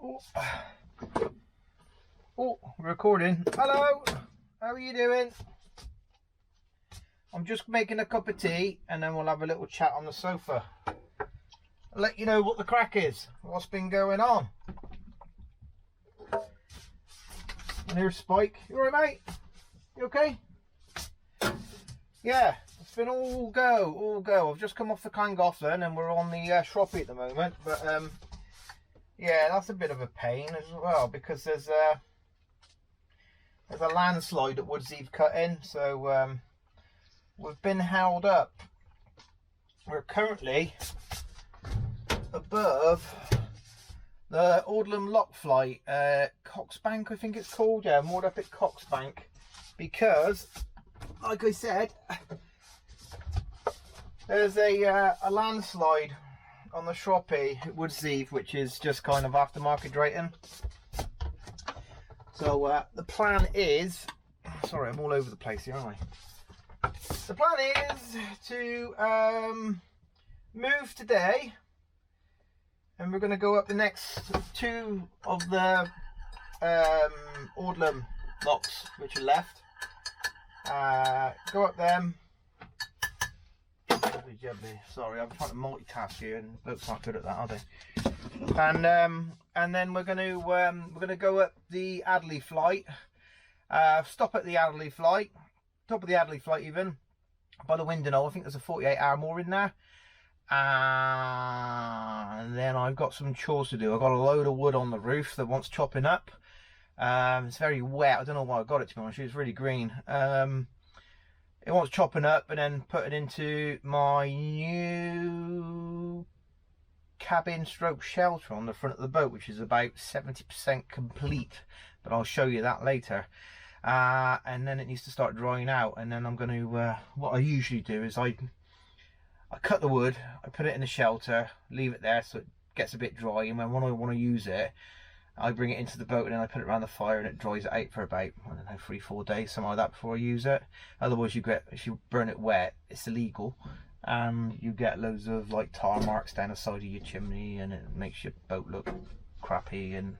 Oh, recording. Hello, how are you doing? I'm just making a cup of tea and then we'll have a little chat on the sofa. I'll let you know what the crack is, what's been going on. And here's Spike. You alright, mate? You okay? Yeah, it's been all go. I've just come off the Llangollen and we're on the Shropshire at the moment, but yeah, that's a bit of a pain as well because there's a landslide at Woodsheath cut in, so we've been held up. We're currently above the Aldlam Lock Flight, Coxbank I think it's called, yeah, moored up at Coxbank, because like I said, there's a landslide on the Shropshire at Woodsheath, which is just kind of aftermarket Drayton. So the plan is, sorry I'm all over the place here, aren't I? The plan is to move today, and we're going to go up the next two of the Aldlam locks which are left. Go up them. Sorry, I'm trying to multitask here, and folks aren't good at that, are they? And then we're gonna go up the Adderley flight. Stop at the Adderley flight, top of the Adderley flight even, by the Windermere. I think there's a 48-hour moor in there. And then I've got some chores to do. I've got a load of wood on the roof that wants chopping up. It's very wet. I don't know why I got it, to be honest. It's really green. It wants chopping up and then putting into my new cabin stroke shelter on the front of the boat, which is about 70% complete, but I'll show you that later. And then it needs to start drying out, and then I'm going to what I usually do is I cut the wood, I put it in the shelter, leave it there so it gets a bit dry, and when I want to use it, I bring it into the boat and then I put it around the fire and it dries it out for about, I don't know, 3-4 days, something like that, before I use it. Otherwise, if you burn it wet, it's illegal, and you get loads of like tar marks down the side of your chimney, and it makes your boat look crappy and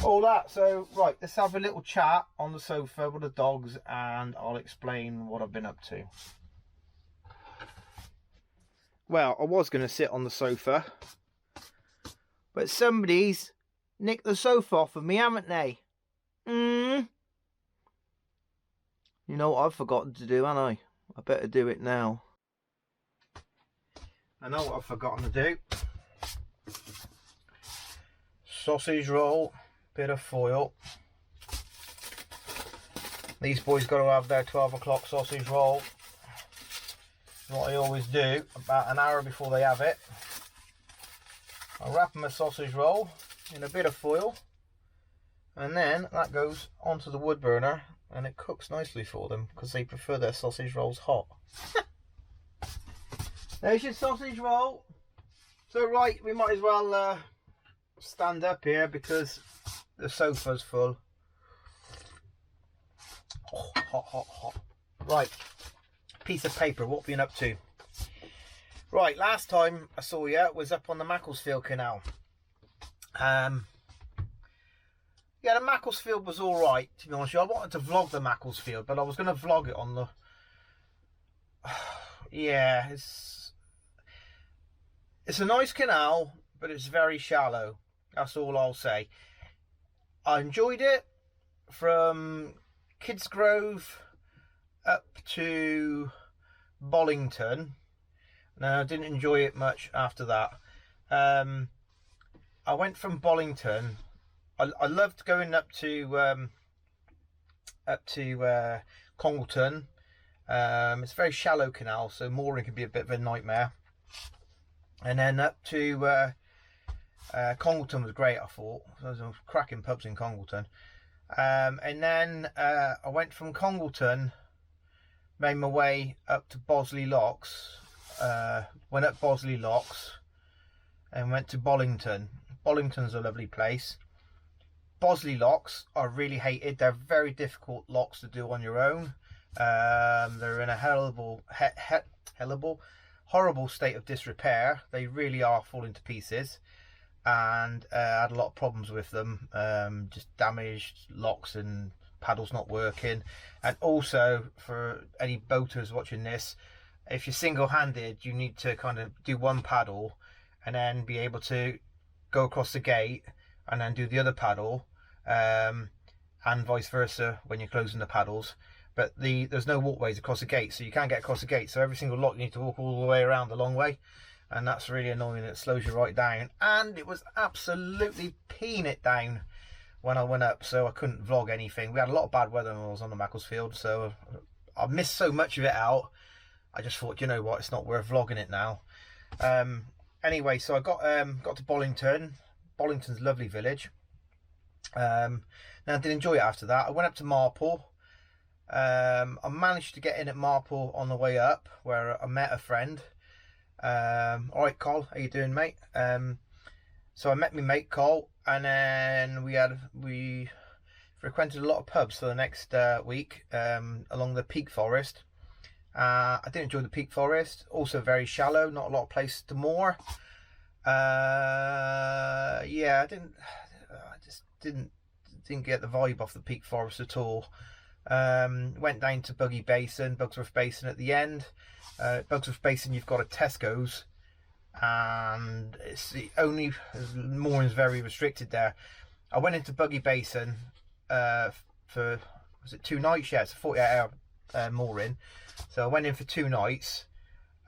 all that. So right, let's have a little chat on the sofa with the dogs and I'll explain what I've been up to. Well, I was going to sit on the sofa, but somebody's nicked the sofa off of me, haven't they? You know what I've forgotten to do, haven't I? I better do it now. I know what I've forgotten to do. Sausage roll, bit of foil. These boys got to have their 12 o'clock sausage roll. What I always do, about an hour before they have it, I wrap them a sausage roll in a bit of foil, and then that goes onto the wood burner and it cooks nicely for them because they prefer their sausage rolls hot. There's your sausage roll. So right, we might as well stand up here because the sofa's full. Oh, hot. Right, piece of paper, what have you been up to? Right, last time I saw you was up on the Macclesfield Canal. Yeah, the Macclesfield was alright, to be honest with you. I wanted to vlog the Macclesfield, but I was going to vlog it on the... Yeah, it's a nice canal, but it's very shallow. That's all I'll say. I enjoyed it from Kidsgrove up to Bollington. No, I didn't enjoy it much after that. I went from Bollington. I loved going up to Congleton. It's a very shallow canal, so mooring can be a bit of a nightmare. And then up to Congleton was great, I thought. There was some cracking pubs in Congleton. And then I went from Congleton, made my way up to Bosley Locks. Went up Bosley Locks and went to Bollington. Bollington's a lovely place. Bosley locks are really hated. They're very difficult locks to do on your own. They're in a horrible state of disrepair. They really are falling to pieces. and I had a lot of problems with them, just damaged locks and paddles not working. And also, for any boaters watching this, if you're single-handed, you need to kind of do one paddle and then be able to go across the gate and then do the other paddle, and vice versa when you're closing the paddles. But there's no walkways across the gate, so you can't get across the gate, so every single lock you need to walk all the way around the long way, and that's really annoying. It slows you right down, and it was absolutely peeing it down when I went up, so I couldn't vlog anything. We had a lot of bad weather when I was on the Macclesfield, so I missed so much of it out. I just thought, you know what, it's not worth vlogging it now. Anyway, so I got to Bollington. Bollington's a lovely village. Now I did enjoy it after that. I went up to Marple. I managed to get in at Marple on the way up, where I met a friend. All right, Col, how you doing, mate? So I met my mate Col, and then we frequented a lot of pubs for the next week along the Peak Forest. I did enjoy the Peak Forest. Also very shallow, not a lot of place to moor. Yeah, I just didn't get the vibe off the Peak Forest at all. Went down to Bugsworth Basin at the end. Bugsworth Basin, you've got a Tesco's, and it's the only moorings very restricted there. I went into Buggy Basin for, was it 2 nights? Yeah, it's a 48-hour mooring. So I went in for 2 nights.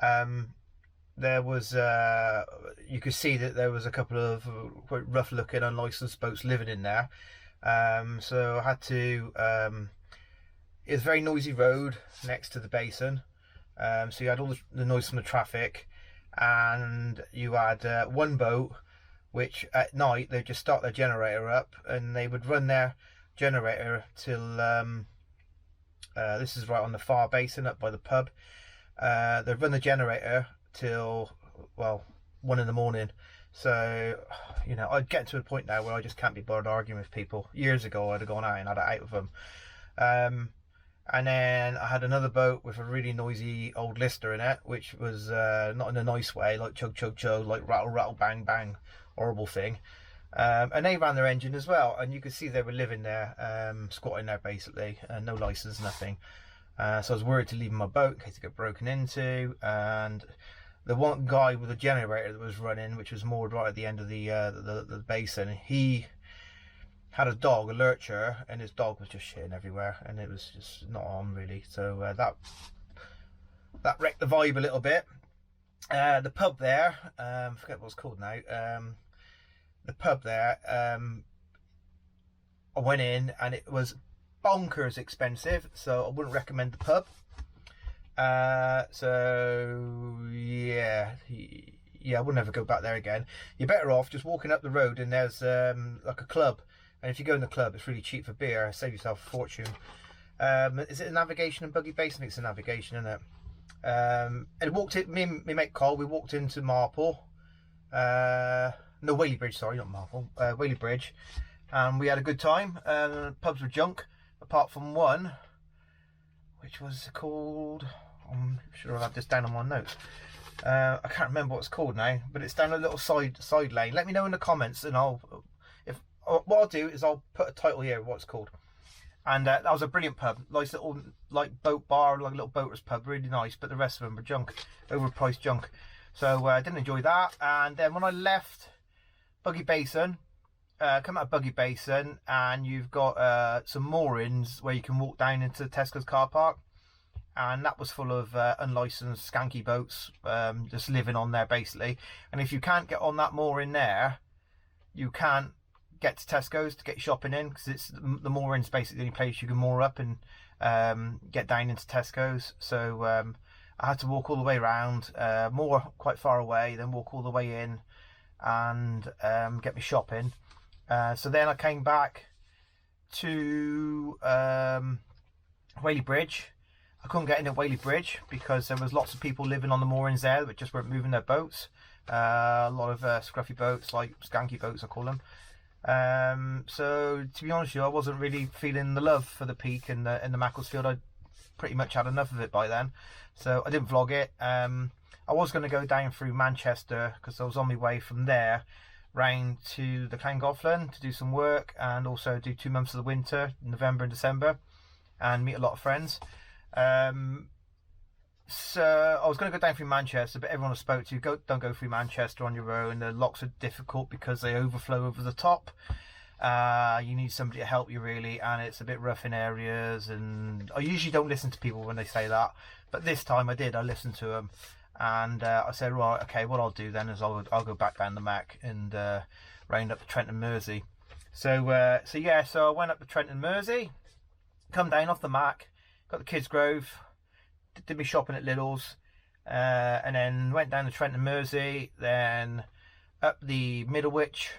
There was you could see that there was a couple of quite rough looking unlicensed boats living in there. So I had to it was a very noisy road next to the basin, so you had all the noise from the traffic, and you had one boat which at night they'd just start their generator up, and they would run their generator till this is right on the far basin up by the pub. They'd run the generator till, well, 1 in the morning. So, you know, I'd get to a point now where I just can't be bothered arguing with people. Years ago I'd have gone out and had it out with them. And then I had another boat with a really noisy old lister in it, which was not in a nice way, like chug chug chug, like rattle rattle bang bang, horrible thing. And they ran their engine as well, and you could see they were living there, squatting there basically, no license, nothing. So I was worried to leave my boat in case it got broken into. And the one guy with a generator that was running, which was moored right at the end of the basin, he had a dog, a lurcher, and his dog was just shitting everywhere, and it was just not on really. So that wrecked the vibe a little bit. The pub there, I forget what it's called now. The pub there, I went in and it was bonkers expensive, so I wouldn't recommend the pub. So yeah, I would never go back there again. You're better off just walking up the road, and there's like a club, and if you go in the club, it's really cheap for beer. Save yourself a fortune. Is it a navigation and Buggy Basin? I think it's a navigation, isn't it? And walked in, me and my mate Cole, we walked into Marple. No, Whaley Bridge, sorry, not Marple. Whaley Bridge. And we had a good time. Pubs were junk, apart from one, which was called, I'm sure I'll have this down on my notes. I can't remember what it's called now, but it's down a little side lane. Let me know in the comments, and what I'll do is I'll put a title here of what it's called. And that was a brilliant pub, nice little like boat bar, like a little boater's pub, really nice. But the rest of them were junk, overpriced junk. So I didn't enjoy that. And then when I left Buggy Basin, come out of Buggy Basin, and you've got some moorings where you can walk down into Tesco's car park, and that was full of unlicensed skanky boats, just living on there basically. And if you can't get on that mooring there, you can't get to Tesco's to get shopping in, because it's the mooring's basically the only place you can moor up and get down into Tesco's. So I had to walk all the way around, moor quite far away, then walk all the way in and get me shopping. So then I came back to Whaley Bridge. I couldn't get into Whaley Bridge because there was lots of people living on the moorings there that just weren't moving their boats. A lot of scruffy boats, like skanky boats I call them. So to be honest with you, I wasn't really feeling the love for the Peak in the Macclesfield. I pretty much had enough of it by then, so I didn't vlog it. I was going to go down through Manchester because I was on my way from there round to the Llangollen to do some work, and also do 2 months of the winter, November and December, and meet a lot of friends. So I was going to go down through Manchester, but everyone I spoke to, don't go through Manchester on your own. The locks are difficult because they overflow over the top. You need somebody to help you really, and it's a bit rough in areas. And I usually don't listen to people when they say that, but this time I did. I listened to them, and I said, right, okay, what I'll do then is I'll go back down the Mac and round up to Trent and Mersey. So I went up to Trent and Mersey, come down off the Mac, got the Kids Grove, did my shopping at Lidl's, and then went down to Trent and Mersey, then up the Middlewich,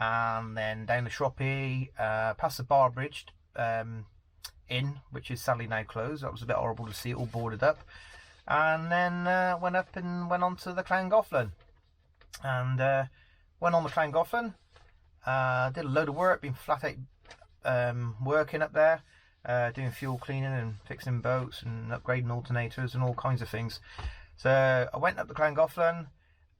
and then down the Shropshire, past the Bar Bridge Inn, which is sadly now closed. That was a bit horrible to see, it all boarded up. And then went up and went on to the Llangollen, and went on the Llangollen, did a load of work, been flat out working up there, doing fuel cleaning and fixing boats and upgrading alternators and all kinds of things. So I went up the Llangollen,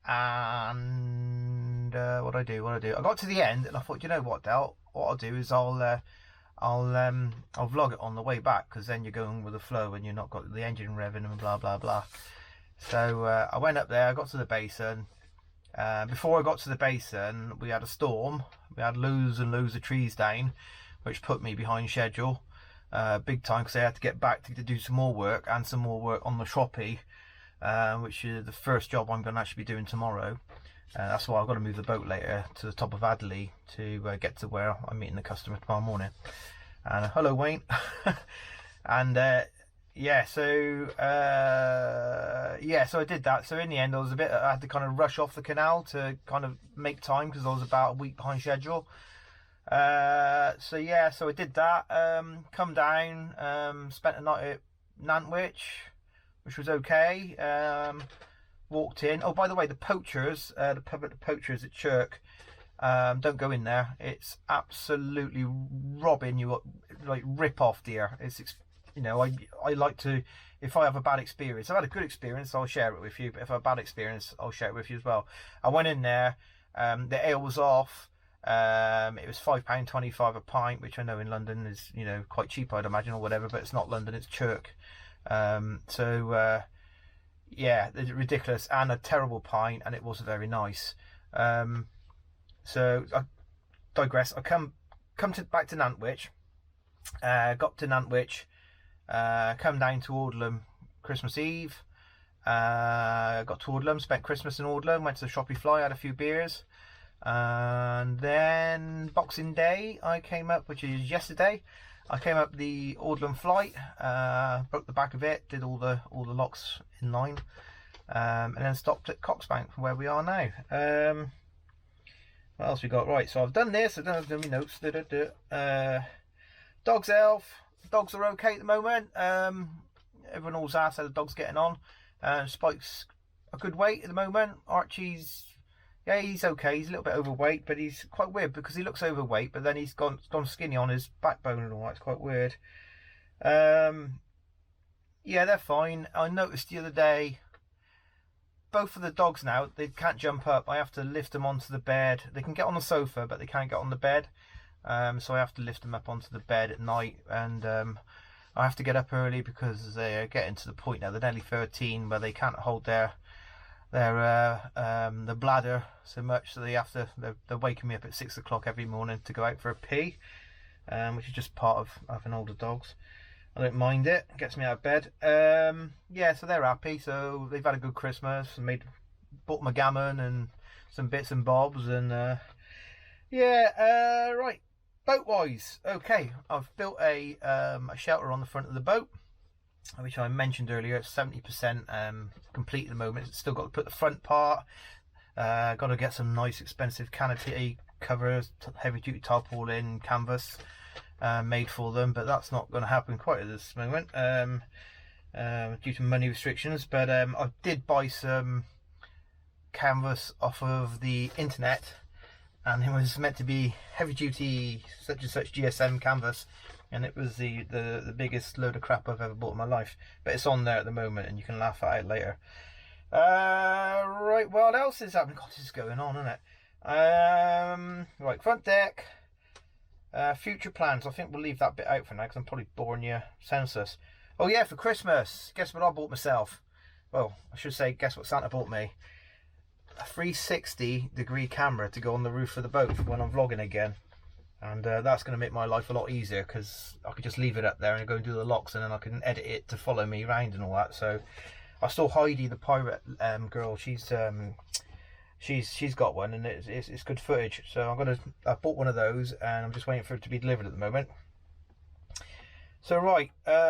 and what I do? I got to the end, and I thought, you know what, Del? What I'll do is I'll vlog it on the way back, because then you're going with the flow and you're not got the engine revving and blah blah blah. So I went up there, I got to the basin. Before I got to the basin, we had a storm. We had loads and loads of trees down, which put me behind schedule, big time, because I had to get back to do some more work, and some more work on the Shropshire, which is the first job I'm going to actually be doing tomorrow. That's why I've got to move the boat later to the top of Adderley to get to where I'm meeting the customer tomorrow morning. And hello, Wayne. And so I did that. So in the end, I had to kind of rush off the canal to kind of make time, because I was about a week behind schedule. So I did that. Come down, spent a night at Nantwich, which was okay. Walked in. Oh, by the way, the poachers, the poachers at Chirk, don't go in there. It's absolutely robbing you, like rip off deer. It's, you know, I like to, if I have a bad experience, I've had a good experience, I'll share it with you, but if I have a bad experience, I'll share it with you as well. I went in there, the ale was off. It was £5.25 a pint, which I know in London is, you know, quite cheap, I'd imagine, or whatever, but it's not London, it's Chirk. Yeah, it's ridiculous, and a terrible pint, and it wasn't very nice. So I digress. I come back to Nantwich. Got to Nantwich. Come down to Alderley Christmas Eve. Got to Alderley, spent Christmas in Alderley. Went to the Shropshire Fly, had a few beers, and then Boxing Day I came up, which is yesterday. I came up the Alderley flight, broke the back of it, did all the locks in line, and then stopped at Coxbank, where we are now. What else we got? Right, so I've done this. I've done my notes. Dog's health. Dogs are okay at the moment. Everyone always asks how the dog's getting on. Spike's a good weight at the moment. Archie's, yeah, he's okay. He's a little bit overweight, but he's quite weird because he looks overweight, but then he's gone skinny on his backbone and all that. It's quite weird. Yeah, they're fine. I noticed the other day, both of the dogs now, they can't jump up. I have to lift them onto the bed. They can get on the sofa, but they can't get on the bed. So I have to lift them up onto the bed at night, and I have to get up early because they're getting to the point now. They're nearly 13, where they can't hold their bladder so much, so they're waking me up at 6 o'clock every morning to go out for a pee, which is just part of having older dogs. I don't mind it. It gets me out of bed. Yeah, so they're happy. So they've had a good Christmas. Bought them a gammon and some bits and bobs, and right. Boat wise, okay. I've built a shelter on the front of the boat, which I mentioned earlier. It's 70% complete at the moment. It's still got to put the front part. Got to get some nice expensive canopy covers, heavy duty tarpaulin, canvas made for them, but that's not going to happen quite at this moment due to money restrictions. But I did buy some canvas off of the internet, and it was meant to be heavy duty such and such GSM canvas, and it was the biggest load of crap I've ever bought in my life. But it's on there at the moment, and you can laugh at it later. Right, what else is happening? God, this is going on, isn't it? Right, front deck. Future plans. I think we'll leave that bit out for now because I'm probably boring you senseless. Oh yeah, for Christmas, guess what I bought myself? Well, I should say, guess what Santa bought me? A 360-degree camera to go on the roof of the boat for when I'm vlogging again. And that's going to make my life a lot easier because I could just leave it up there and go and do the locks, and then I can edit it to follow me around and all that. So I saw Heidi, the pirate girl, she's got one, and it's good footage. So I bought one of those, and I'm just waiting for it to be delivered at the moment. So right, right,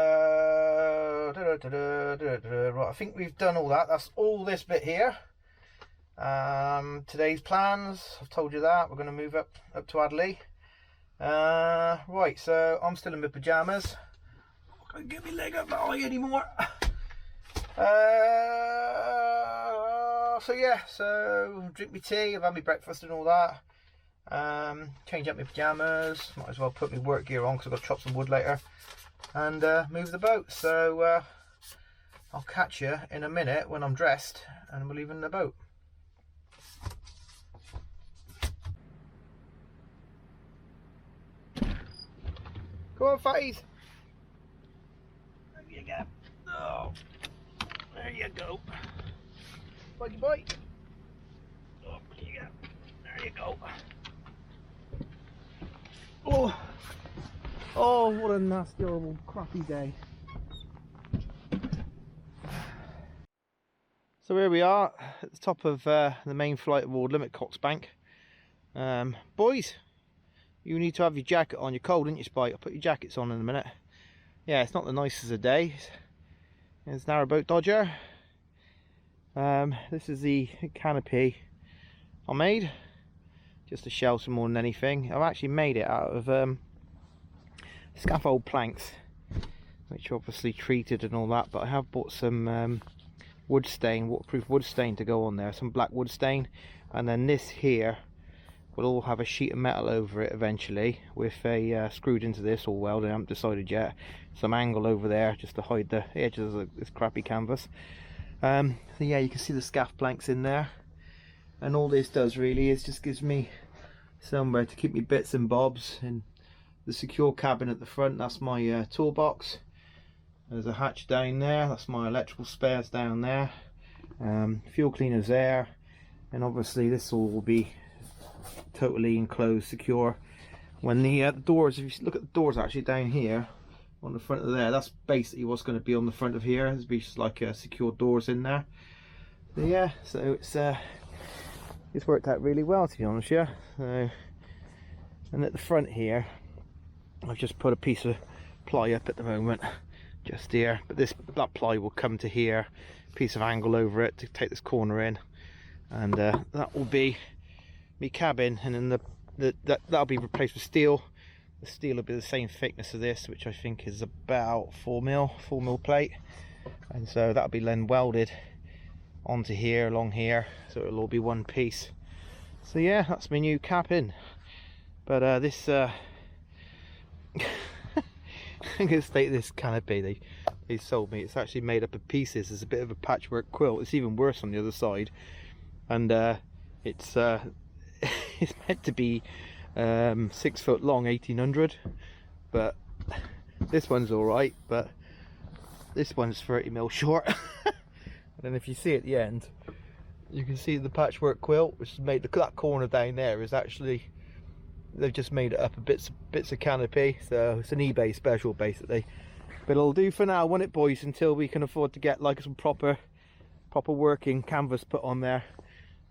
I think we've done all that. That's all this bit here. Today's plans, I've told you that we're going to move up to Adderley. Right, so I'm still in my pajamas. I can't get my leg up that high anymore. So yeah, so drink my tea, I've had my breakfast and all that. Change up my pajamas, might as well put my work gear on because I've got to chop some wood later, and move the boat. So I'll catch you in a minute when I'm dressed and we're leaving the boat. Go on, fatties. There you go. Oh, there you go. Buggy boy. Oh, there you go. There you go. Oh, what a nasty, horrible, crappy day. So here we are at the top of the main flight of Ord Limit Coxbank. Boys, you need to have your jacket on. You're cold, aren't you, Spike? I'll put your jackets on in a minute. Yeah, it's not the nicest of days. It's Narrowboat Dodger. This is the canopy I made, just to shelter more than anything. I've actually made it out of scaffold planks, which are obviously treated and all that, but I have bought some wood stain, waterproof wood stain to go on there, some black wood stain, and then this here will all have a sheet of metal over it eventually, with a screwed into this all welded. I haven't decided yet. Some angle over there just to hide the edges of this crappy canvas. So yeah, you can see the scaff planks in there, and all this does really is just gives me somewhere to keep me bits and bobs. And the secure cabin at the front, that's my toolbox. There's a hatch down there, that's my electrical spares down there. Fuel cleaners there, and obviously this all will be totally enclosed, secure. When the doors, if you look at the doors actually down here on the front of there, that's basically what's going to be on the front of here. There's be just like secure doors in there. So yeah, so it's worked out really well, to be honest. Yeah. So, and at the front here, I've just put a piece of ply up at the moment, just here. But that ply will come to here, piece of angle over it to take this corner in, and that will be my cabin. And then that'll be replaced with steel. The steel will be the same thickness of this, which I think is about 4mm plate, and so that'll be then welded onto here, along here, so it'll all be one piece. So yeah, that's my new cabin. But this I'm gonna state this canopy they sold me, it's actually made up of pieces. It's a bit of a patchwork quilt. It's even worse on the other side, and it's it's meant to be 6 foot long, 1800, but this one's all right, but this one's 30mm short. And then if you see at the end, you can see the patchwork quilt, which is made, that corner down there is actually, they've just made it up of bits of canopy. So it's an eBay special basically, but it'll do for now, won't it, boys, until we can afford to get like some proper working canvas put on there.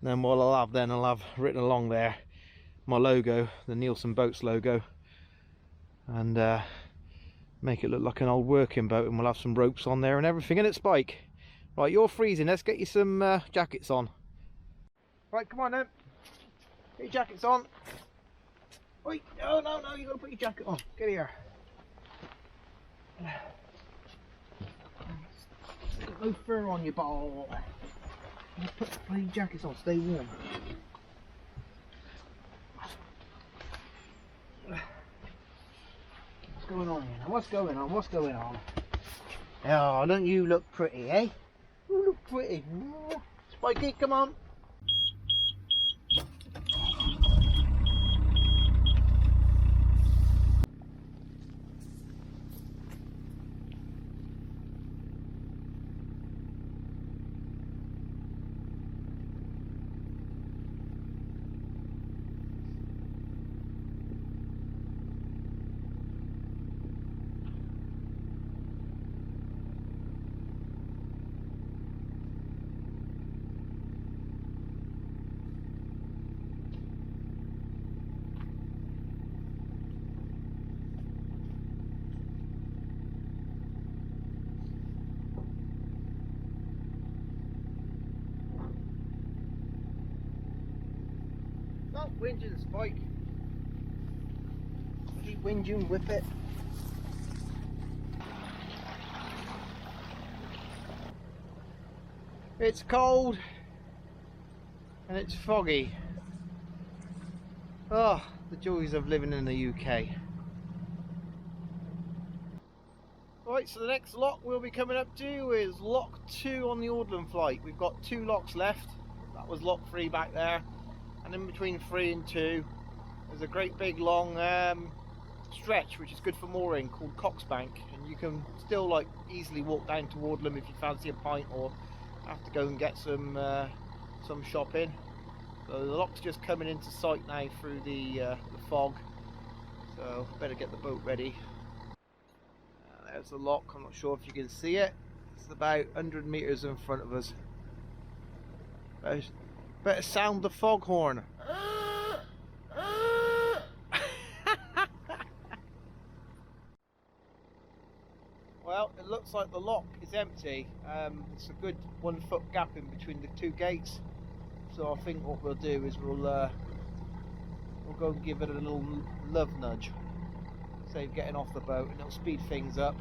And then what I'll have written along there my logo, the Nielsen Boats logo, and make it look like an old working boat, and we'll have some ropes on there and everything in it, Spike. Right, you're freezing, let's get you some jackets on. Right, come on then, get your jackets on. Wait, no, you gotta put your jacket on, get here. Got no fur on your ball. Put the bloody jackets on, stay warm. What's going on here? What's going on? What's going on? Oh, don't you look pretty, eh? You look pretty. Spikey, come on. Stop whinging, Spike. Keep whinging, whip it. It's cold and it's foggy. Oh, the joys of living in the UK. Right, so the next lock we'll be coming up to is lock 2 on the Orland flight. We've got 2 locks left. That was lock 3 back there, and in between 3 and 2 there's a great big long stretch which is good for mooring called Coxbank, and you can still like easily walk down to Orland if you fancy a pint or have to go and get some shopping. So the lock's just coming into sight now through the fog, so better get the boat ready. There's the lock. I'm not sure if you can see it. It's about 100 meters in front of us. Better sound the foghorn. Well, it looks like the lock is empty. It's a good 1 foot gap in between the 2 gates. So I think what we'll do is we'll go and give it a little love nudge. Save getting off the boat, and it'll speed things up,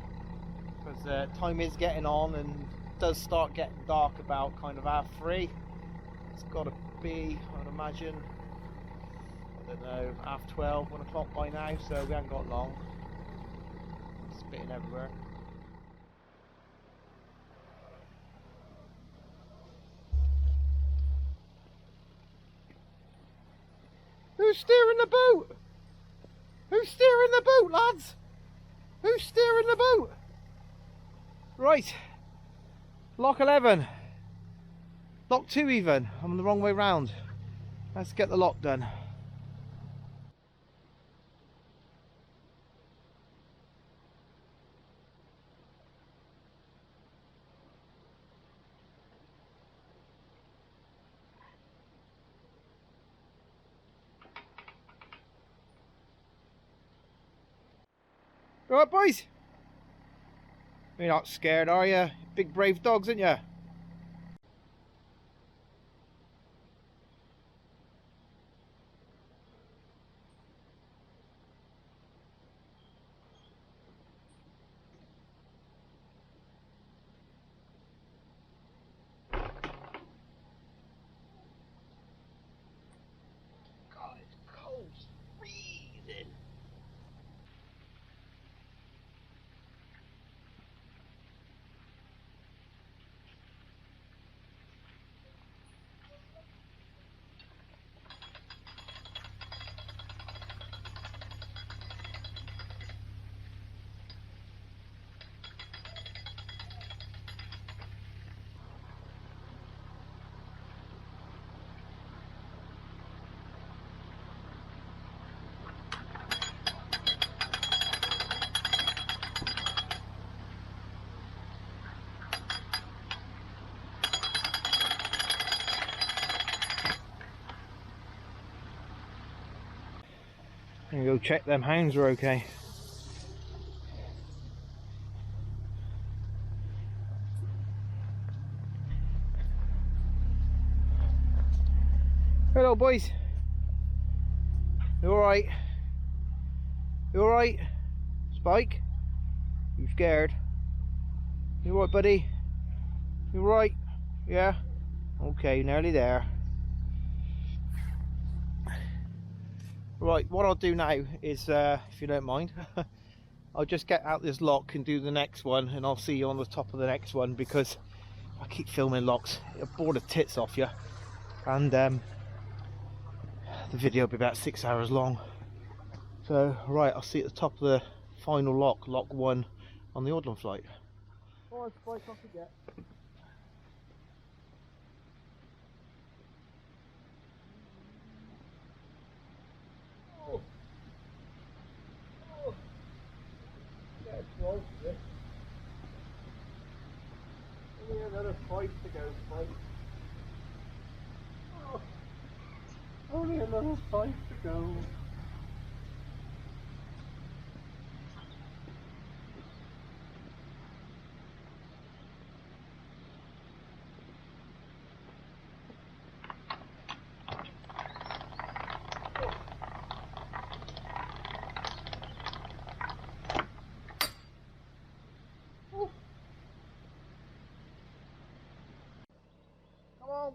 because time is getting on and it does start getting dark about kind of 3:30. It's got to be, I'd imagine, I don't know, 12:30, 1 o'clock by now, so we haven't got long. Spitting everywhere. Who's steering the boat? Who's steering the boat, lads? Who's steering the boat? Right, lock 11. Lock 2 even. I'm the wrong way round. Let's get the lock done. Right, boys? You're not scared, are you? Big brave dogs, aren't you? God, it's cold. It's freezing. I'm gonna go check them hounds are okay. Hello, boys. You alright? You alright? Spike? You scared? You alright, buddy? You alright? Yeah? Okay, nearly there. Right, what I'll do now is, if you don't mind, I'll just get out this lock and do the next one, and I'll see you on the top of the next one, because I keep filming locks. It'll bore the tits off you, and the video will be about 6 hours long. So, right, I'll see you at the top of the final lock, lock 1 on the Orland flight. Alright, Spike, off you get. Only another 5 to go, Spike. Oh, only another 5 to go.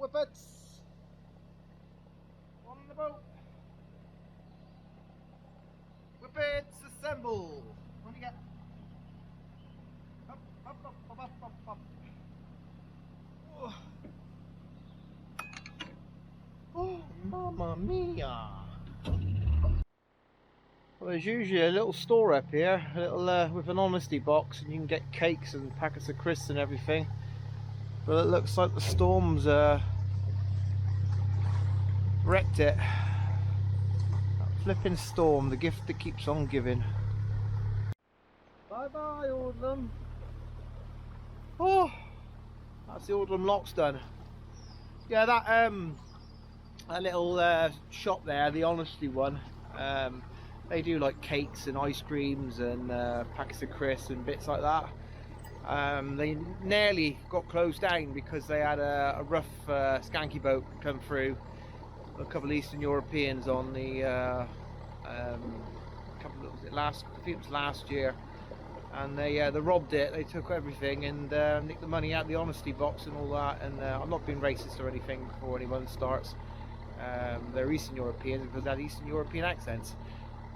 Whippets! On the boat! Whippets, assemble! What do you get? Up, up, up, up, up, up, up. Oh, oh mamma mia! Well, there's usually a little store up here, a little with an honesty box, and you can get cakes and packets of crisps and everything. But it looks like the storm's wrecked it. That flipping storm, the gift that keeps on giving. Bye bye, Audlam. Oh, that's the Audlam locks done. Yeah, that little shop there, the honesty one. They do like cakes and ice creams and packets of crisps and bits like that. They nearly got closed down because they had a rough skanky boat come through. A couple of Eastern Europeans on the I think it was last year, and they robbed it. They took everything and nicked the money out of the honesty box and all that. And I'm not being racist or anything before anyone starts. They're Eastern Europeans because they had Eastern European accents.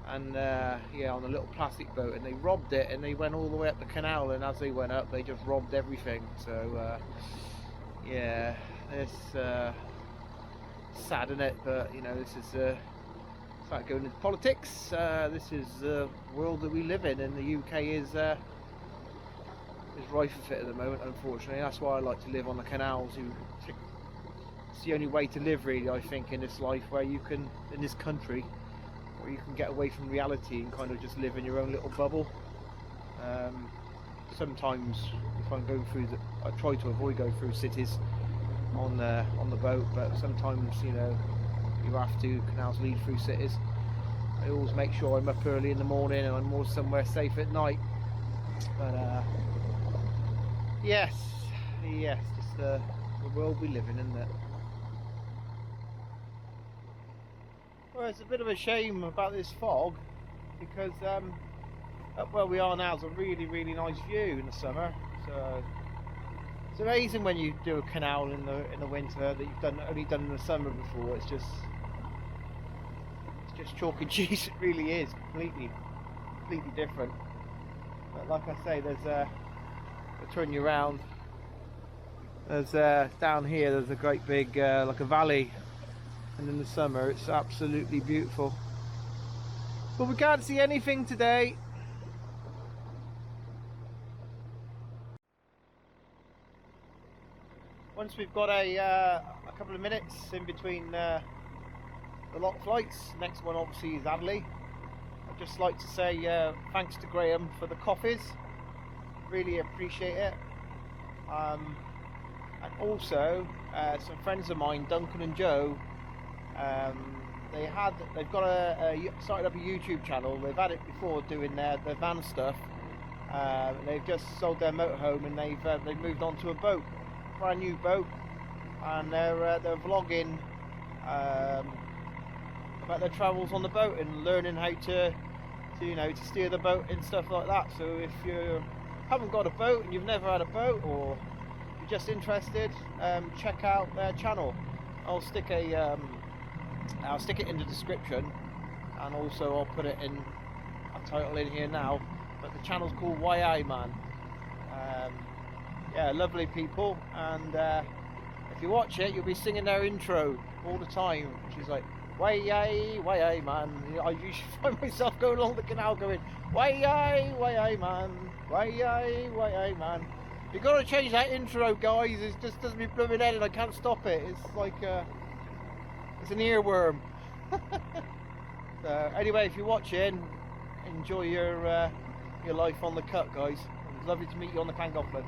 And yeah, on a little plastic boat, and they robbed it, and they went all the way up the canal, and as they went up they just robbed everything. So yeah, it's sad, isn't it? But you know, this is it's like going into politics. This is the world that we live in, and the UK is rife for it at the moment, unfortunately. That's why I like to live on the canals. It's the only way to live, really, I think, in this life, where you can, in this country, where you can get away from reality and kind of just live in your own little bubble. Sometimes if I'm going through I try to avoid going through cities on the boat, but sometimes, you know, you have to. Canals lead through cities. I always make sure I'm up early in the morning and I'm more somewhere safe at night. But yes, just the world we live in, isn't it? Well, it's a bit of a shame about this fog, because up where we are now is a really, really nice view in the summer. So it's amazing when you do a canal in the winter that you've only done in the summer before. It's just chalk and cheese. It really is completely different. But like I say, there's I'll turn you around. There's down here. There's a great big like a valley. And in the summer it's absolutely beautiful, but we can't see anything today. Once we've got a couple of minutes in between the lock flights, next one obviously is Adelaide. I'd just like to say thanks to Graham for the coffees, really appreciate it. And also some friends of mine, Duncan and Jo, they've got started up a YouTube channel. They've had it before doing their van stuff. They've just sold their motorhome, and they've moved on to a boat, brand new boat, and they're vlogging about their travels on the boat and learning how to steer the boat and stuff like that. So if you haven't got a boat and you've never had a boat, or you're just interested, check out their channel. I'll stick it in the description, and also I'll put it in a title in here now. But the channel's called YI Man. Yeah, lovely people, and if you watch it, you'll be singing their intro all the time, which is like YI Man. I usually find myself going along the canal going YI Man, YI Man. You've got to change that intro, guys. It just doesn't be blooming head, and I can't stop it. It's like it's an earworm. So anyway, if you're watching, enjoy your life on the cut, guys. It was lovely to meet you on the Llangollen.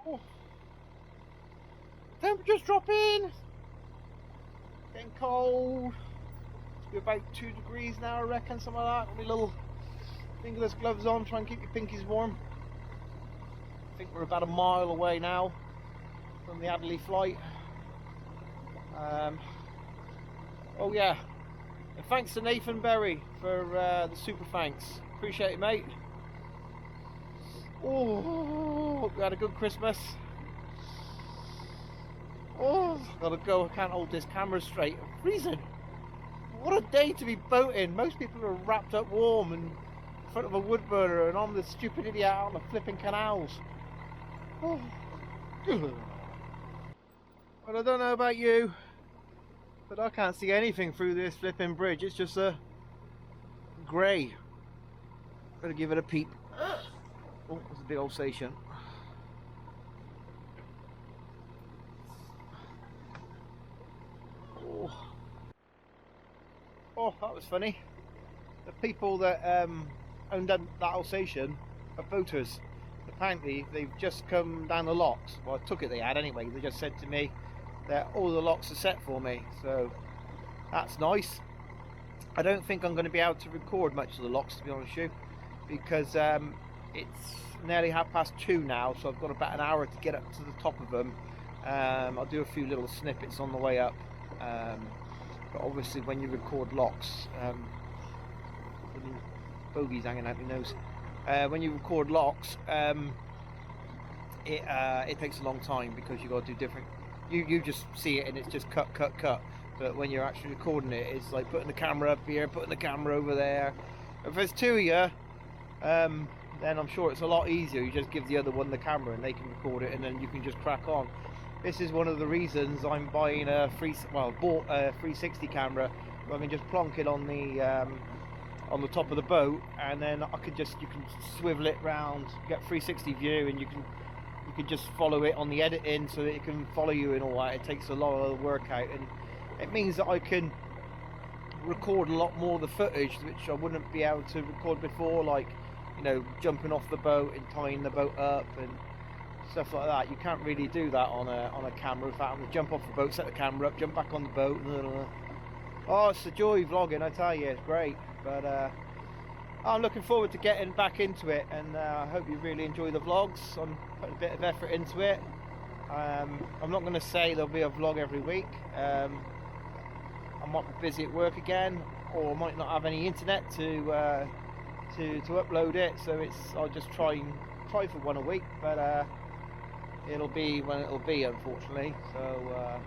Oh. Temperature's dropping. Getting cold. It's be about 2 degrees now, I reckon, something like that. With my little fingerless gloves on, try and keep your pinkies warm. I think we're about a mile away now from the Adelaide flight. Oh yeah, And thanks to Nathan Berry for the super thanks. Appreciate it, mate. Oh, hope you had a good Christmas. Oh, gotta go. I can't hold this camera straight. I'm freezing. What a day to be boating. Most people are wrapped up warm and in front of a wood burner, and I'm the stupid idiot out on the flipping canals. Oh. Well, I don't know about you, but I can't see anything through this flipping bridge. It's just a grey. Better give it a peep. Oh, there's a big old station. Oh, that was funny. The people that owned that Alsatian are boaters. Apparently, they've just come down the locks. Well, I took it they had anyway. They just said to me that all the locks are set for me. So, that's nice. I don't think I'm going to be able to record much of the locks, to be honest with you. Because it's nearly 2:30 now. So, I've got about an hour to get up to the top of them. I'll do a few little snippets on the way up. But obviously when you record locks, bogies hanging out my nose, when you record locks, it takes a long time because you got to do different, you just see it and it's just cut, but when you're actually recording it, it's like putting the camera up here, putting the camera over there. If there's two of you, then I'm sure it's a lot easier. You just give the other one the camera and they can record it, and then you can just crack on. This is one of the reasons I'm buying a bought a 360 camera, where I can just plonk it on the top of the boat, and then you can swivel it round, get 360 view, and you can just follow it on the editing so that it can follow you and all that. It takes a lot of the work out, and it means that I can record a lot more of the footage which I wouldn't be able to record before, like, you know, jumping off the boat and tying the boat up and stuff like that. You can't really do that on a camera without having to jump off the boat, set the camera up, jump back on the boat. Oh, it's a joy vlogging, I tell you. It's great. But I'm looking forward to getting back into it, and I hope you really enjoy the vlogs. I'm putting a bit of effort into it. I'm not going to say there'll be a vlog every week. I might be busy at work again, or I might not have any internet to upload it. So I'll just try for one a week, but it'll be when it'll be, unfortunately. So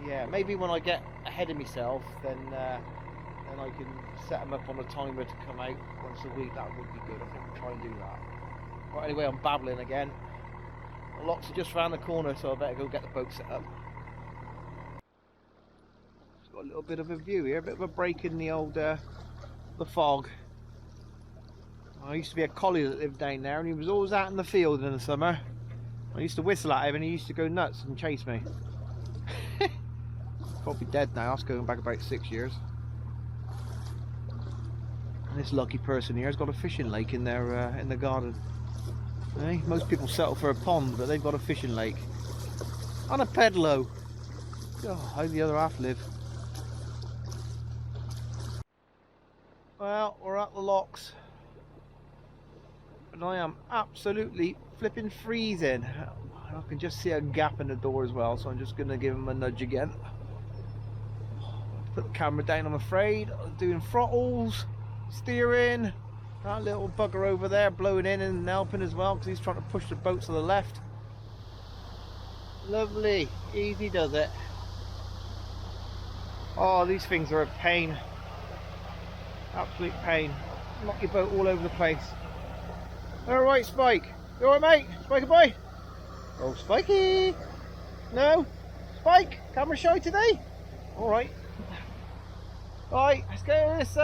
yeah, maybe when I get ahead of myself, then I can set them up on a timer to come out once a week. That would be good. I think I'll try and do that. But anyway, I'm babbling again. The locks are just around the corner, so I better go get the boat set up. Just got a little bit of a view here, a bit of a break in the old the fog. I used to be a collie that lived down there, and he was always out in the field in the summer. I used to whistle at him and he used to go nuts and chase me. Probably dead now. That's going back about 6 years. And this lucky person here has got a fishing lake in their in the garden. Most people settle for a pond, but they've got a fishing lake and a pedalo. Oh, how the other half live. Well, we're at the locks, and I am absolutely flipping freezing. I can just see a gap in the door as well, so I'm just going to give him a nudge again. Put the camera down, I'm afraid. I'm doing throttles, steering. That little bugger over there blowing in and helping as well, because he's trying to push the boat to the left. Lovely, easy does it. Oh, these things are a pain. Absolute pain. Knock your boat all over the place. Alright, Spike. You alright, mate? Spikey boy? Oh, Spikey! No? Spike? Camera shy today? Alright. Right, let's get this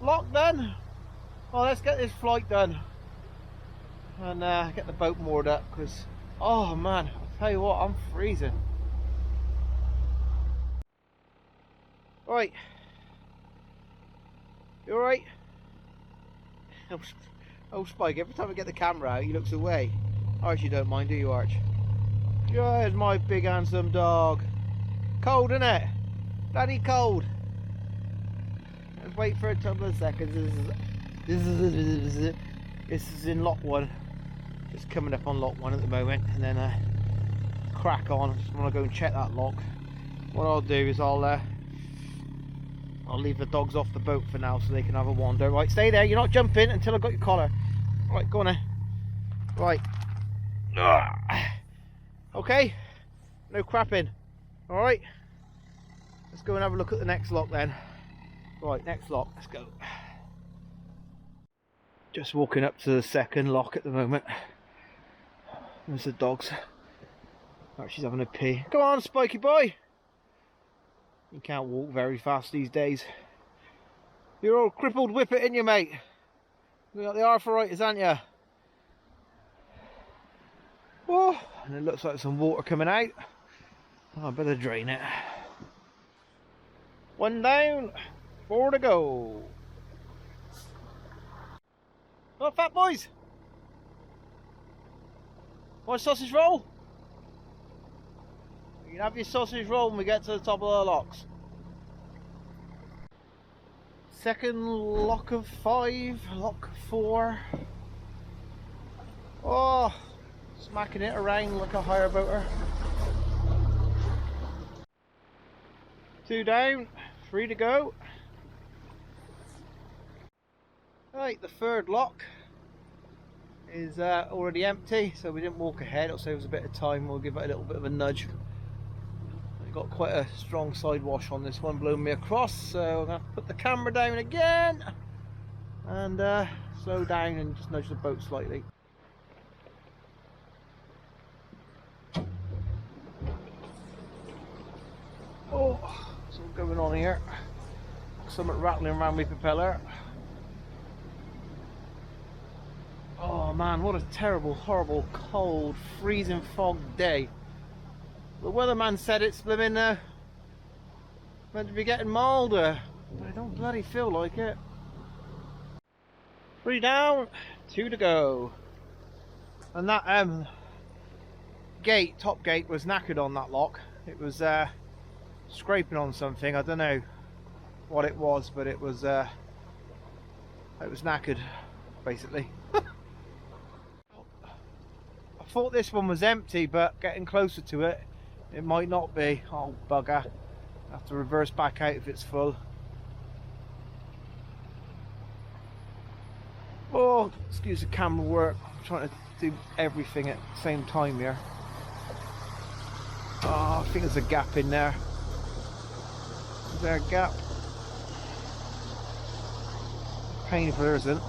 lock done. Oh, let's get this flight done. And get the boat moored up, because, oh man, I'll tell you what, I'm freezing. Right. You alright? Oh, Spike, every time I get the camera out, he looks away. Arch, you don't mind, do you, Arch? There's my big handsome dog. Cold, isn't it? Bloody cold. Let's wait for a couple of seconds. This is in lock 1. Just coming up on lock 1 at the moment, and then crack on. I just want to go and check that lock. What I'll do is I'll I'll leave the dogs off the boat for now so they can have a wander. Right, stay there, you're not jumping until I've got your collar. Right, go on then. Right. Okay, no crapping. Alright, let's go and have a look at the next lock then. Right, next lock, let's go. Just walking up to the second lock at the moment. There's the dogs. Oh, she's having a pee. Come on, Spiky boy! You can't walk very fast these days. You're all crippled whippet, ain't you, mate? You got the arthritis, ain't you? Oh, and it looks like some water coming out. Oh, I better drain it. One down, 4 to go. Oh, fat boys! Want a sausage roll? You can have your sausage roll when we get to the top of the locks. Second lock of 5, lock 4. Oh, smacking it around like a hire boater. 2 down, 3 to go. Right, the third lock is already empty, so we didn't walk ahead. It'll save us a bit of time. We'll give it a little bit of a nudge. We've got quite a strong side wash on this one, blowing me across, so I'm going to put the camera down again and slow down and just nudge the boat slightly. Oh, what's all going on here? Something rattling around my propeller. Oh man, what a terrible, horrible, cold, freezing fog day. The weatherman said it's blooming meant to be getting milder, but I don't bloody feel like it. 3 down, 2 to go. And that gate, top gate, was knackered on that lock. It was scraping on something. I don't know what it was, but it was knackered, basically. I thought this one was empty, but getting closer to it, it might not be. Oh bugger, I have to reverse back out if it's full. Oh, excuse the camera work, I'm trying to do everything at the same time here. Oh, I think there's a gap in there. Is there a gap? Painful, there isn't.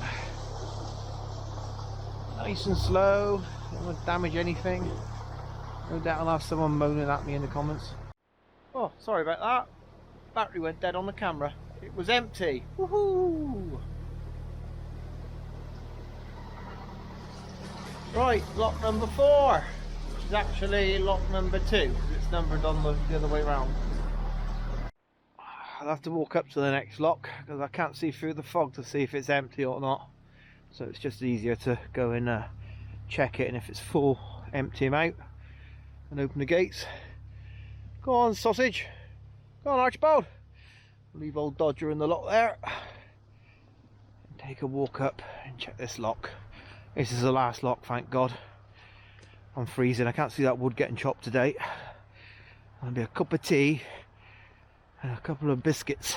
Nice and slow, don't want to damage anything. No doubt I'll have someone moaning at me in the comments. Oh, sorry about that. Battery went dead on the camera. It was empty. Woohoo! Right, lock number 4, which is actually lock number 2, because it's numbered on the other way around. I'll have to walk up to the next lock, because I can't see through the fog to see if it's empty or not. So it's just easier to go and check it, and if it's full, empty them out and open the gates. Go on, sausage. Go on, Archibald. Leave old Dodger in the lock there. And take a walk up and check this lock. This is the last lock, thank God. I'm freezing. I can't see that wood getting chopped today. There'll be a cup of tea and a couple of biscuits.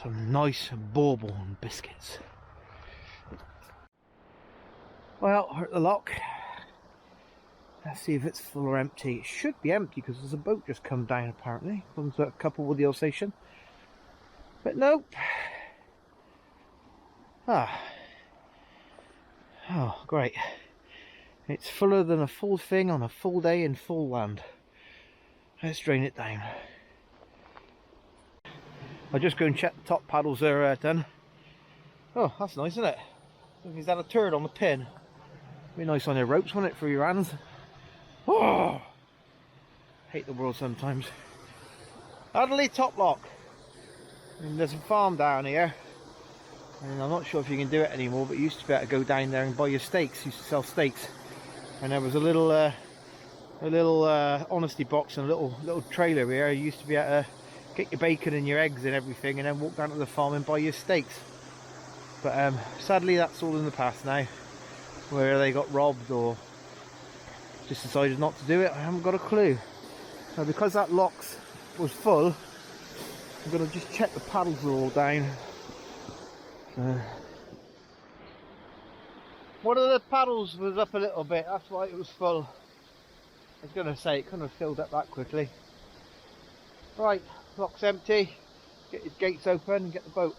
Some nice bourbon biscuits. Well, we're at the lock. Let's see if it's full or empty. It should be empty because there's a boat just come down apparently. Comes a couple with the oil station. But nope. Ah. Oh, great. It's fuller than a full thing on a full day in full land. Let's drain it down. I'll just go and check the top paddles are done. Oh, that's nice, isn't it? Look, he's had a turd on the pin. Be nice on your ropes, wouldn't it, for your hands? Oh! Hate the world sometimes. Adderley top lock. And there's a farm down here. And I'm not sure if you can do it anymore, but you used to be able to go down there and buy your steaks. Used to sell steaks. And there was a little honesty box and a little trailer here. You used to be able to get your bacon and your eggs and everything and then walk down to the farm and buy your steaks. But sadly that's all in the past now. Where they got robbed or just decided not to do it, I haven't got a clue. Now because that lock was full, I'm going to just check the paddles are all down. One of the paddles was up a little bit, that's why it was full. I was going to say it couldn't have filled up that quickly. Right, lock's empty. Get his gates open and get the boat.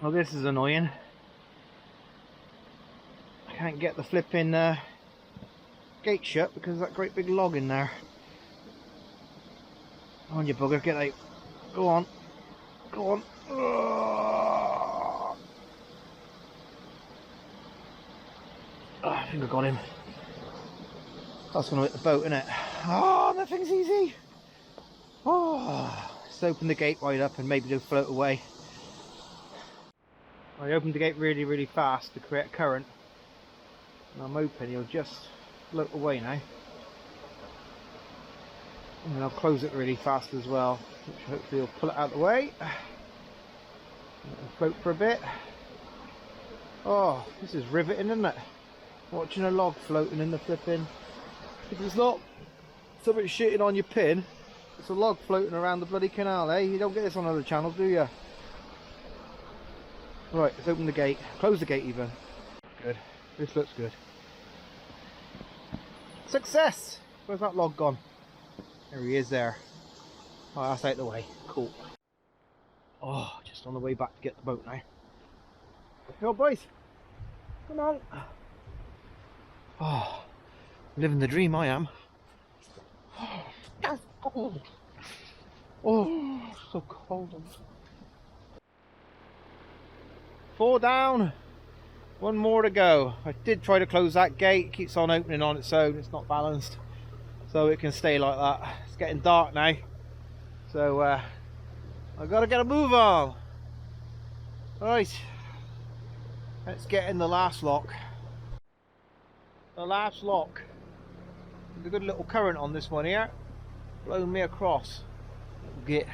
Well, this is annoying. I can't get the flipping gate shut because of that great big log in there. Come on, you bugger, get out. Go on. Go on. Oh, I think I got him. That's going to hit the boat, isn't it? Oh, nothing's easy. Oh, let's open the gate wide up and maybe they'll float away. I opened the gate really, really fast to create a current. And I'm hoping he'll just float away now. And I'll close it really fast as well, which hopefully will pull it out of the way. Float for a bit. Oh, this is riveting, isn't it? Watching a log floating in the flipping. If it's not something shitting on your pin, it's a log floating around the bloody canal, eh? You don't get this on other channels, do you? Right, let's open the gate. Close the gate even. Good. This looks good. Success! Where's that log gone? There he is there. Oh, that's out of the way. Cool. Oh, just on the way back to get the boat now. Go, boys. Come on. Oh, living the dream, I am. Oh, oh, so cold. 4 down. 1 more to go. I did try to close that gate. It keeps on opening on its own. It's not balanced, so it can stay like that. It's getting dark now, so I've got to get a move on. Right, let's get in the last lock. The last lock. There's a good little current on this one here, blowing me across. Get.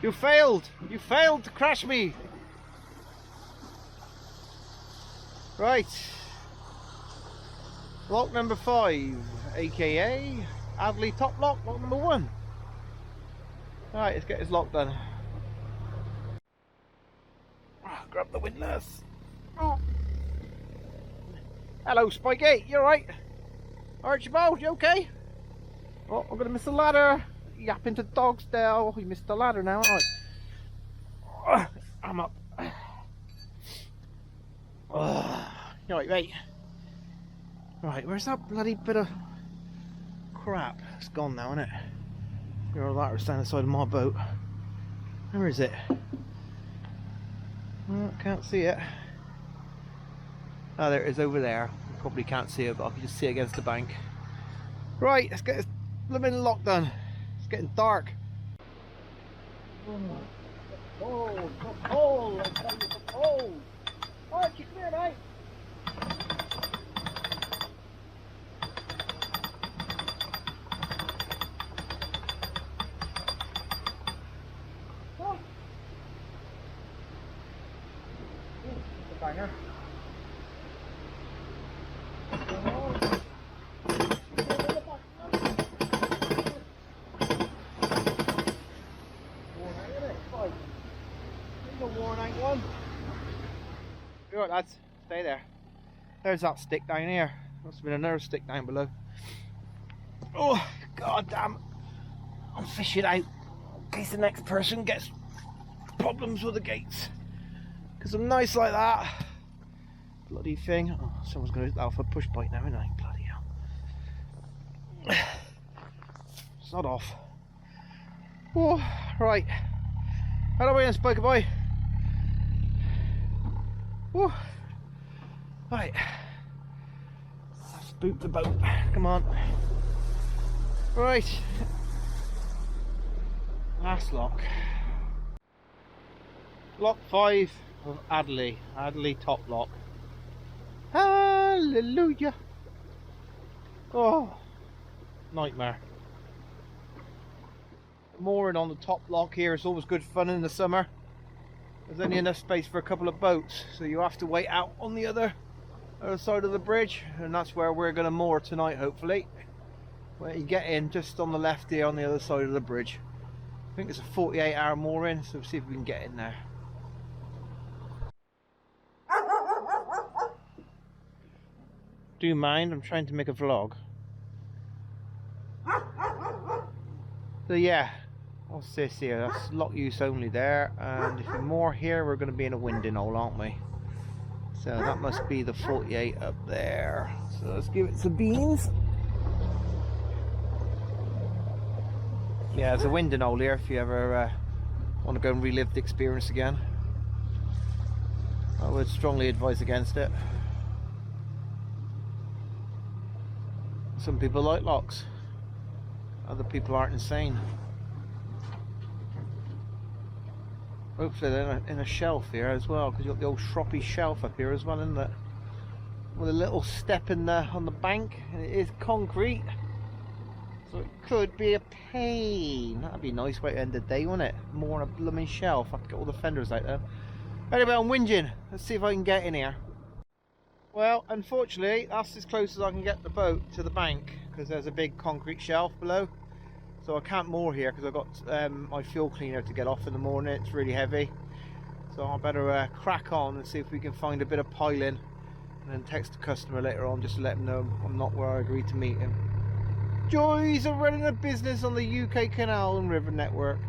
You failed! You failed to crash me! Right. Lock number 5, aka Adley top lock, lock number 1. Alright, let's get this lock done. Grab the windlass. Oh. Hello, Spikey, you alright? Archibald, you okay? Oh, I'm gonna miss the ladder. Yapping to dogs there. Oh, you missed the ladder now, aren't I? I'm up. Right, mate. Right, where's that bloody bit of crap? It's gone now, isn't it? Your ladder standing inside of my boat. Where is it? Well, can't see it. Oh, there it is over there. You probably can't see it, but I can just see it against the bank. Right, let's get this blooming lock done. It's getting dark. Oh, so cold! I tell you, so cold! Alright, you clear, mate? Oh. It's a banger. Good lads, stay there. There's that stick down here. Must have been another stick down below. Oh, god damn. I'm fishing out in case the next person gets problems with the gates. Because I'm nice like that. Bloody thing. Oh, someone's going to hit that off a push bite now, isn't I? Bloody hell. Sod off. Oh, right. How do we in, Spiker boy? Woo. Right, let's boot the boat. Come on. Right, last lock. Lock 5 of Adley top lock. Hallelujah. Oh, nightmare. Mooring on the top lock here is always good fun in the summer. There's only enough space for a couple of boats, so you have to wait out on the other side of the bridge, and that's where we're going to moor tonight, hopefully. where you get in just on the left here on the other side of the bridge. I think it's a 48-hour mooring, so we'll see if we can get in there. Do you mind? I'm trying to make a vlog. So yeah, what's this here? That's lock use only there, and if you're more here, we're going to be in a winding hole, aren't we? So that must be the 48 up there. So let's give it some beans. Yeah, there's a winding hole here if you ever want to go and relive the experience again. I would strongly advise against it. Some people like locks, other people aren't insane. Hopefully they're in a shelf here as well, because you've got the old Shropshire shelf up here as well, isn't it? With a little step in there on the bank, and it is concrete, so it could be a pain. That'd be a nice way to end the day, wouldn't it? More on a blooming shelf. I have to get all the fenders out there. Anyway, I'm whinging. Let's see if I can get in here. Well, unfortunately, that's as close as I can get the boat to the bank, because there's a big concrete shelf below. So I can't moor here because I've got my fuel cleaner to get off in the morning. It's really heavy. So I better crack on and see if we can find a bit of piling, and then text the customer later on just to let him know I'm not where I agreed to meet him. Joys of running a business on the UK Canal and River Network.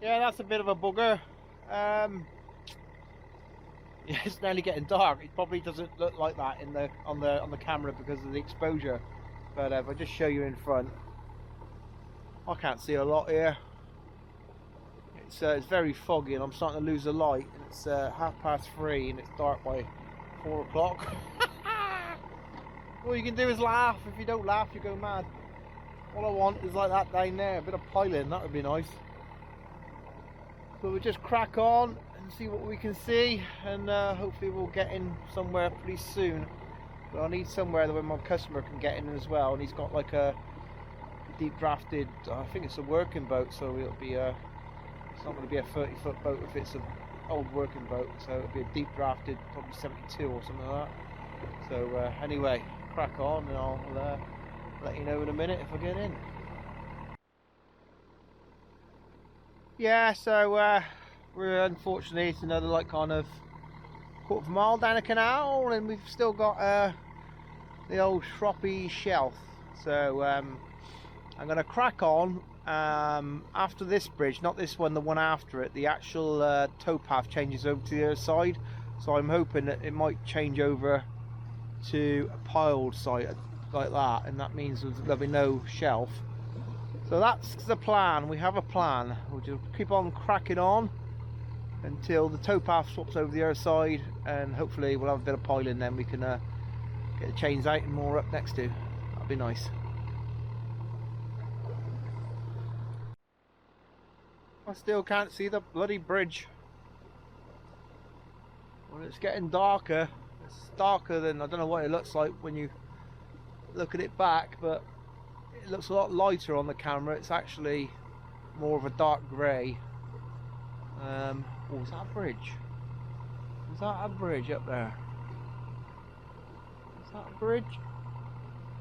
Yeah, that's a bit of a bugger. Yeah, it's nearly getting dark. It probably doesn't look like that in the on the camera because of the exposure. But if I just show you in front, I can't see a lot here. It's very foggy, and I'm starting to lose the light. And it's 3:30, and it's dark by 4 o'clock. All you can do is laugh. If you don't laugh, you go mad. All I want is like that down there, a bit of piling. That would be nice. So we'll just crack on and see what we can see, and hopefully we'll get in somewhere pretty soon. But I need somewhere where my customer can get in as well, and he's got like a deep drafted, I think it's a working boat, so it'll be it's not going to be a 30-foot boat if it's an old working boat, so it'll be a deep drafted, probably 72 or something like that. So anyway, crack on, and I'll let you know in a minute if I get in. Yeah, so we're unfortunately, it's another like kind of quarter of a mile down a canal, and we've still got the old Shropshire shelf. So I'm going to crack on after this bridge, not this one, the one after it. The actual towpath changes over to the other side, so I'm hoping that it might change over to a piled site like that, and that means there'll be no shelf. So that's the plan. We have a plan. We'll just keep on cracking on until the towpath swaps over the other side, and hopefully we'll have a bit of piling, then we can get the chains out and moor up next to. That'd be nice. I still can't see the bloody bridge. Well, it's getting darker. It's darker than, I don't know what it looks like when you look at it back, but it looks a lot lighter on the camera. It's actually more of a dark grey. Oh, is that a bridge? Is that a bridge up there? Is that a bridge?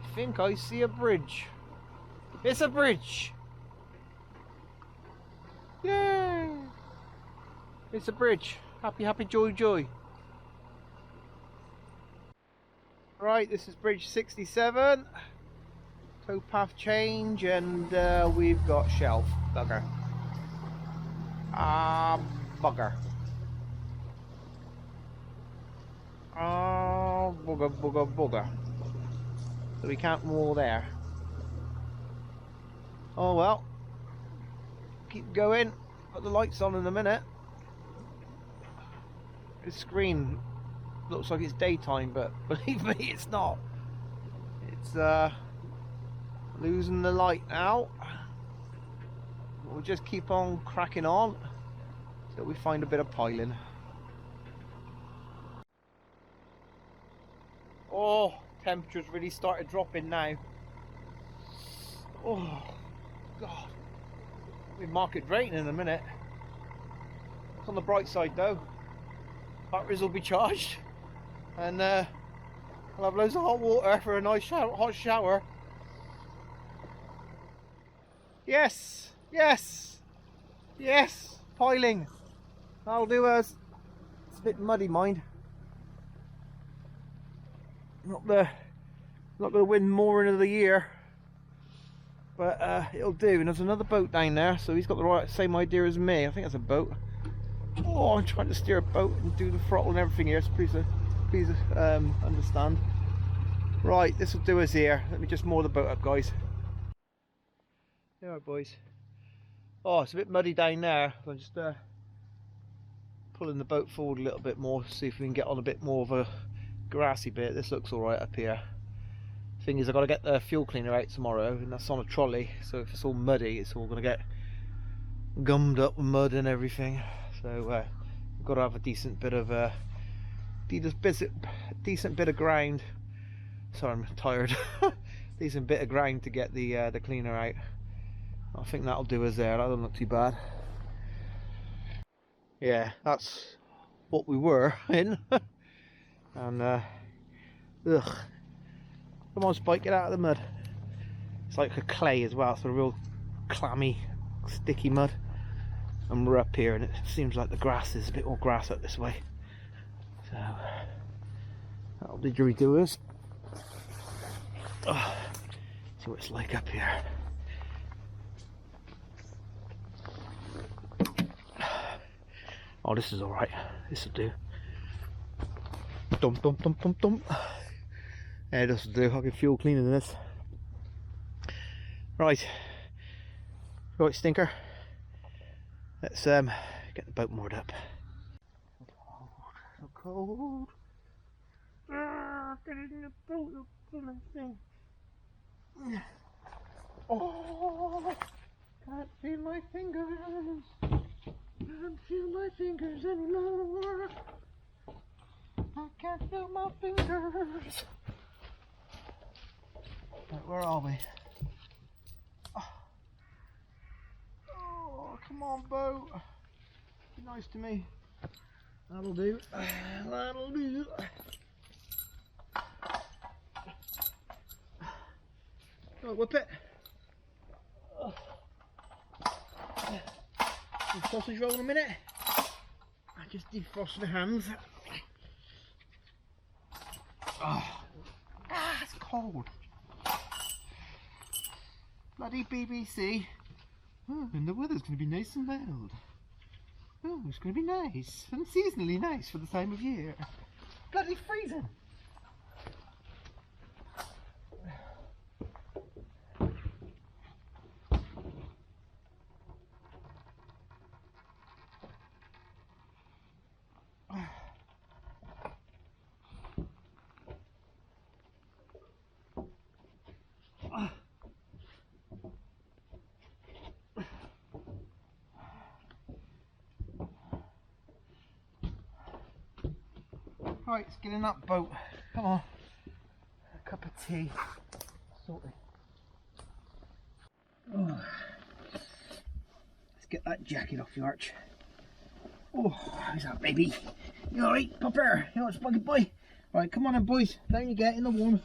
I think I see a bridge. It's a bridge! Yay! It's a bridge. Happy, happy, joy, joy. Right, this is bridge 67. Towpath change, and we've got shelf. Bugger. Bugger. Bugger, bugger, bugger. So we can't moor there. Oh well. Keep going. Put the lights on in a minute. The screen looks like it's daytime, but believe me, it's not. It's losing the light now. We'll just keep on cracking on till we find a bit of piling. Oh, temperature's really started dropping now. Oh God, we mark it rain in a minute. It's on the bright side though. Batteries will be charged, and I'll have loads of hot water for a nice hot shower. Yes, yes, yes, piling. I'll do us. It's a bit muddy, mind. Not going to win mooring of the year, but it'll do. And there's another boat down there, so he's got the same idea as me. I think that's a boat. Oh, I'm trying to steer a boat and do the throttle and everything here, so please understand. Right, this will do us here. Let me just moor the boat up, guys. There, boys. Oh, it's a bit muddy down there. I'm just pulling the boat forward a little bit more, see if we can get on a bit more of a grassy bit. This looks alright up here. Thing is, I've got to get the fuel cleaner out tomorrow, and that's on a trolley, so if it's all muddy, it's all going to get gummed up with mud and everything. So we've got to have a decent bit of decent bit of ground. Sorry, I'm tired. Decent bit of ground to get the cleaner out. I think that'll do us there. That doesn't look too bad. Yeah, that's what we were in. And ugh. Come on, Spike, get out of the mud. It's like a clay as well, so a real clammy, sticky mud. And we're up here, and it seems like the grass is a bit more grass up this way. So that'll do us. Oh, see what it's like up here. Oh, this is alright. This will do. Dump, dump, dump, dump, dump. Yeah, this will do. I'll get fuel cleaner than this. Right. Right, stinker. Let's get the boat moored up. So cold. Get in the boat. Oh, can't feel my fingers. Can't feel my fingers anymore. I can't feel my fingers. Right, where are we? Oh, come on, boat. Be nice to me. That'll do. That'll do. Right, whip it. Some sausage roll in a minute. I just defrost the hands. Oh, it's cold. Bloody BBC. Oh, and the weather's going to be nice and mild. Oh, it's going to be nice and seasonally nice for the time of year. Bloody freezing. Right, let's get in that boat. Come on. A cup of tea. Sorted. Oh. Let's get that jacket off the arch. Oh, how's that, baby? You alright, pupper? You alright, Spunky boy? Right, come on then, boys. Down you get in the warm.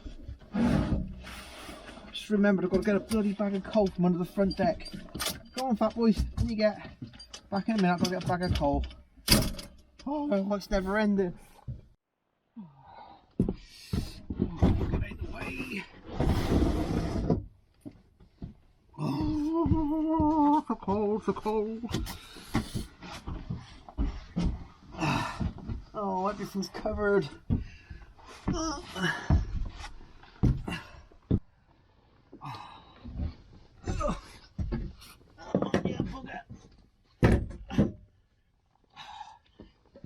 Just remembered I've got to get a bloody bag of coal from under the front deck. Go on, fat boys. Down you get. Back in a minute, I've got to get a bag of coal. Oh, it's never ending. Oh, so cold, so cold. Oh, everything's covered. Oh, yeah, bugger.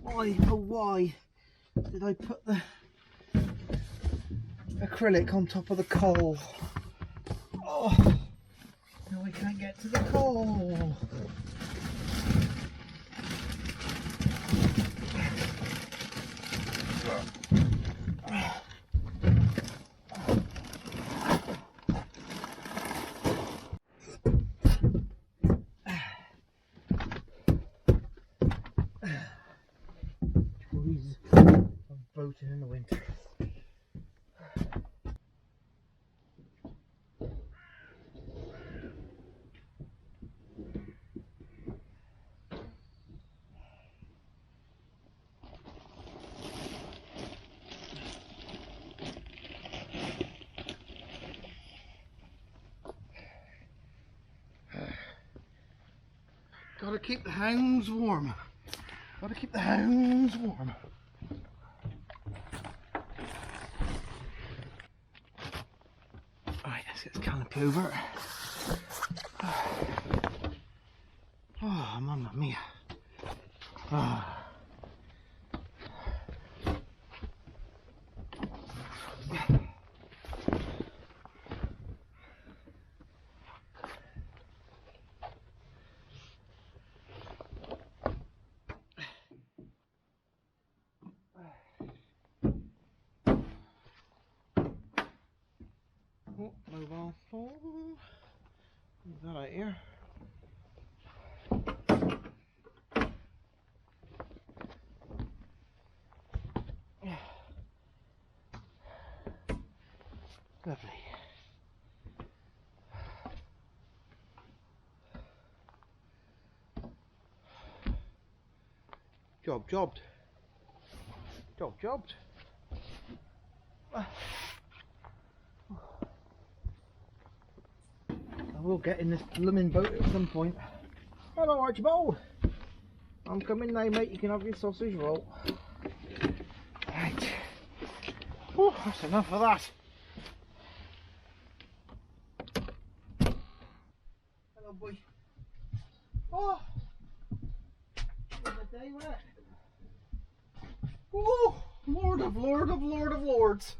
Why, oh why did I put the acrylic on top of the coal? Oh, now I can't get to the coal. Joys of boating in the winter. Gotta keep the hounds warm. Gotta keep the hounds warm. Alright, let's get this canopy over. Oh, mamma mia. Oh. Oh, mobile phone. Leave that out here. Lovely. Jobbed. Jobbed. I will get in this blooming boat at some point. Hello, Archibald. I'm coming now, mate. You can have your sausage roll. Right. Oh, that's enough of that. Hello, boy. Oh, what a day, wasn't it? Oh, Lord of Lords.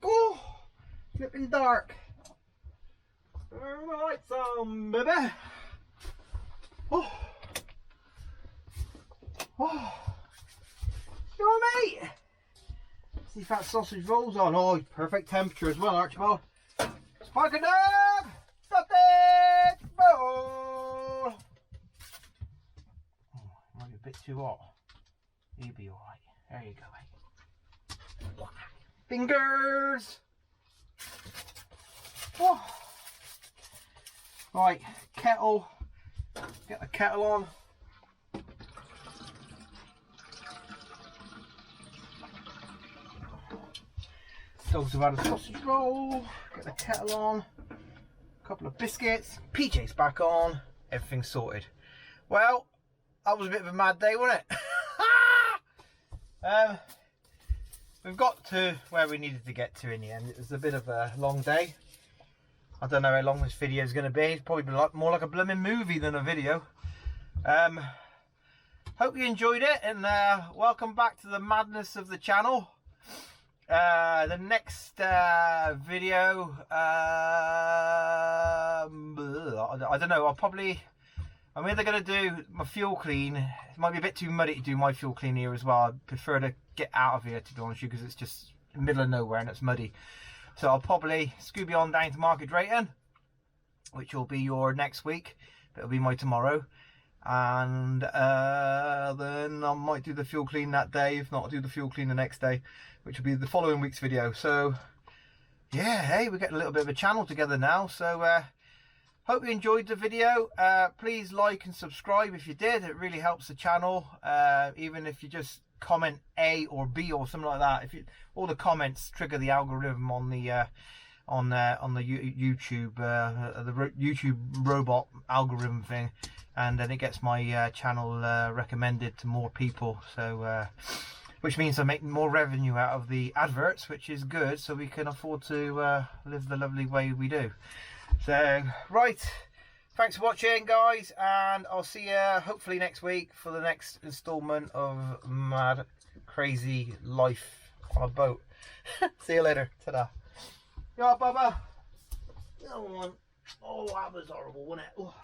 Oh, flipping dark. Right, some baby. Oh, you mate. See if that sausage rolls on. Oh, perfect temperature as well, Archibald. Spark it up. Sausage roll. Oh, might be a bit too hot. You'll be alright. There you go, mate. Fingers. Oh. Right, kettle. Get the kettle on. Dogs have had a sausage roll. Get the kettle on. A couple of biscuits. PJ's back on. Everything's sorted. Well, that was a bit of a mad day, wasn't it? We've got to where we needed to get to in the end. It was a bit of a long day. I don't know how long this video is going to be. It's probably more like a blooming movie than a video. Hope you enjoyed it, and welcome back to the madness of the channel. The next video, I don't know. I'm either going to do my fuel clean. It might be a bit too muddy to do my fuel clean here as well. I prefer to get out of here, to be honest with you, because it's just in the middle of nowhere and it's muddy. So I'll probably Scooby on down to Market Drayton, which will be your next week. It'll be my tomorrow. And then I might do the fuel clean that day. If not, I'll do the fuel clean the next day, which will be the following week's video. So yeah, hey, we're getting a little bit of a channel together now. So hope you enjoyed the video. Please like and subscribe if you did. It really helps the channel. Even if you just comment A or B or something like that. All the comments trigger the algorithm on the YouTube YouTube robot algorithm thing, and then it gets my channel recommended to more people. So which means I make more revenue out of the adverts, which is good, so we can afford to live the lovely way we do. So right, thanks for watching, guys, and I'll see you hopefully next week for the next installment of Mad Crazy Life on a Boat. See you later. Ta-da. Yeah, Bubba. Oh, that was horrible, wasn't it? Oh.